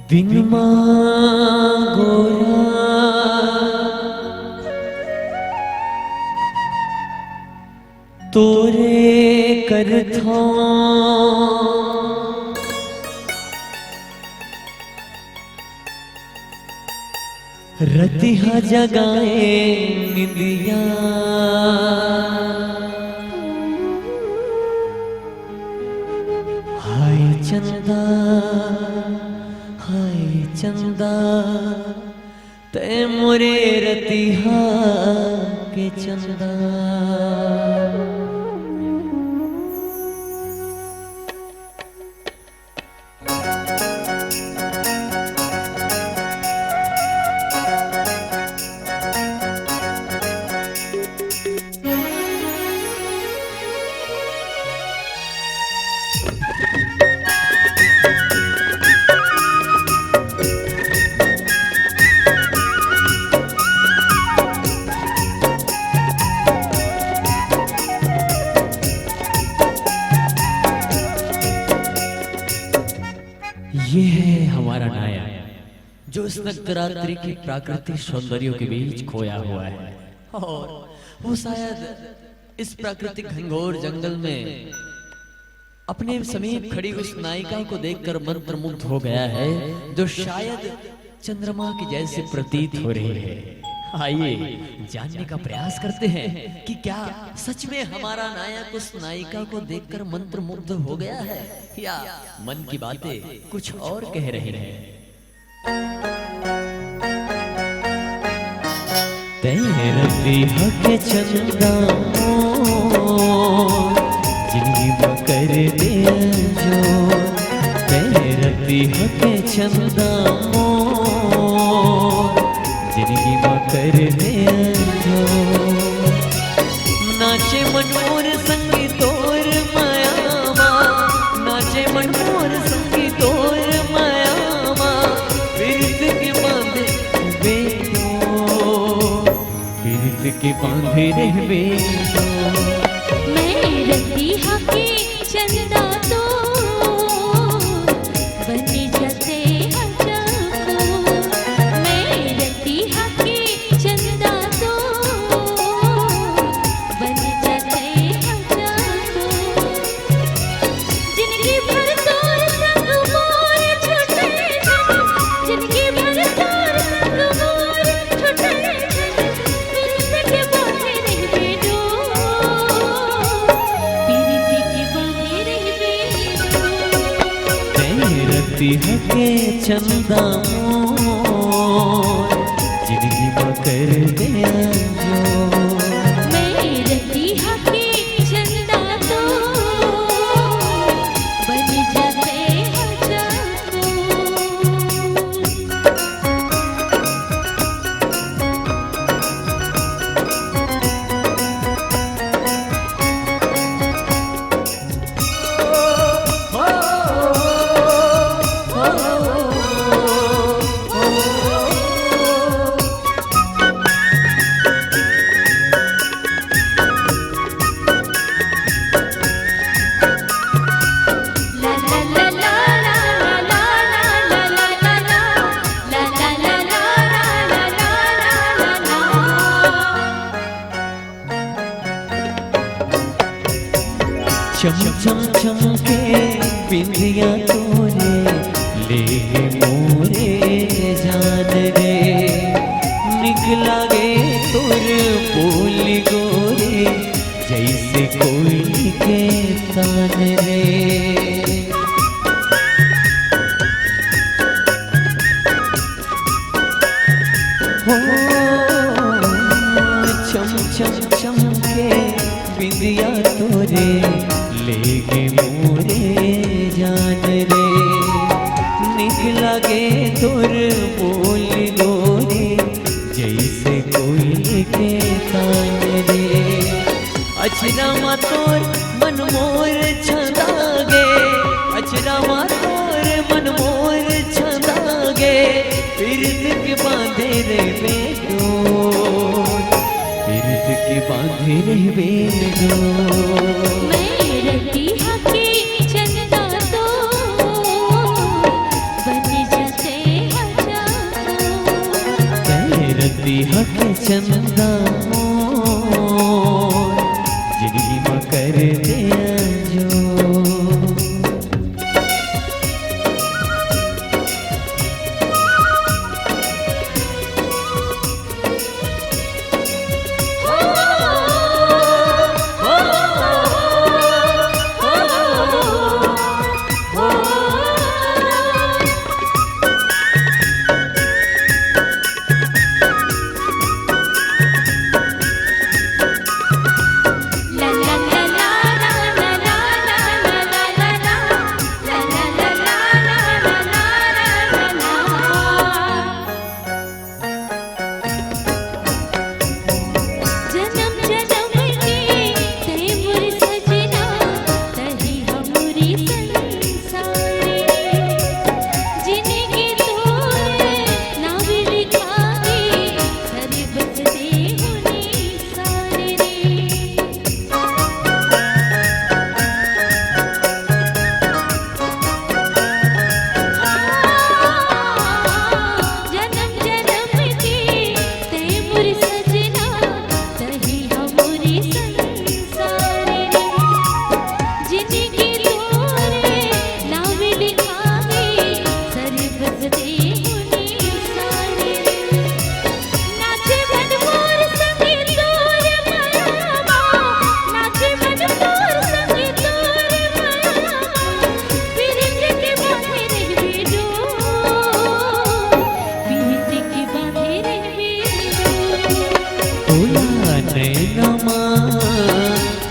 दिन गोरा तोरे कर था रतिहा जगाए निंदिया हाय चंदा ते मोरे रतिहा के चंदा। ये है हमारा नाया जो इस नक्षरात्रि के प्राकृतिक सौंदर्यों के बीच खोया हुआ है और वो शायद इस प्राकृतिक घनघोर जंगल में अपने समीप खड़ी उस नायिका को देखकर मंत्रमुग्ध हो गया है जो शायद चंद्रमा की जैसे प्रतीत हो रही है। आइए जानने का प्रयास करते हैं कि क्या सच में हमारा नायक उस नायिका को देखकर मंत्रमुग्ध हो गया है या मन की बातें कुछ और कह रहे हैं। तेरे देह के चंदा जिंदगी में कर दे जो तेरे देह के चंदा जिंदगी में कर दे जो नाचे मनोर संगीतोर मायावा नाचे मनोर संगीतोर मायावा बिरत के बांधे बिरत के बांधे रहबे मैं रतिहा के चंदा तो बन जाते के चंदा जिंदगी में कर दिया जो मैं रतिहा के चंदा तो बन जाते चम चम चम के बिंदिया तोरे ले मोरे जान रे निकला गे तुर बोली गोरे जैसे कोई के तान रे हो चम चम चम के बिंदिया तोरे लेगे मोरे जान रे निकला गे तुर बोल गोरे जैसे कोई के कान रे अचरा मा तोर मन मोर छंदा गे अचरा मा तोर मन मोर छंदा गे बिरत के बांधे रे बेटो बिरत के बांधे रे बेटो रतिहा के चंदा तो बन जाते चंदा मोर जिंदगी में कर दिया जो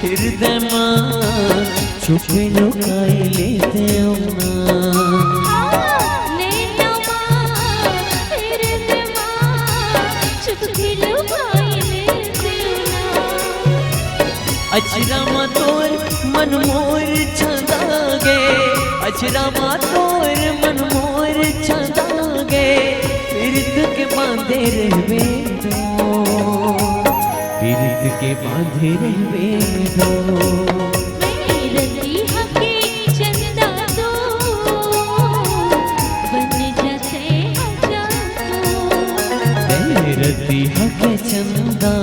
हृदय में छुपे लुकाए लेते अचरा मा तोर मन मोर छंदागे अचरा मा तोर मन मोर छंदागे पीरित के बांधे रहवे पीरित के बांधे रहवे रती हके चंदा तो बन जाते रती हके चंदा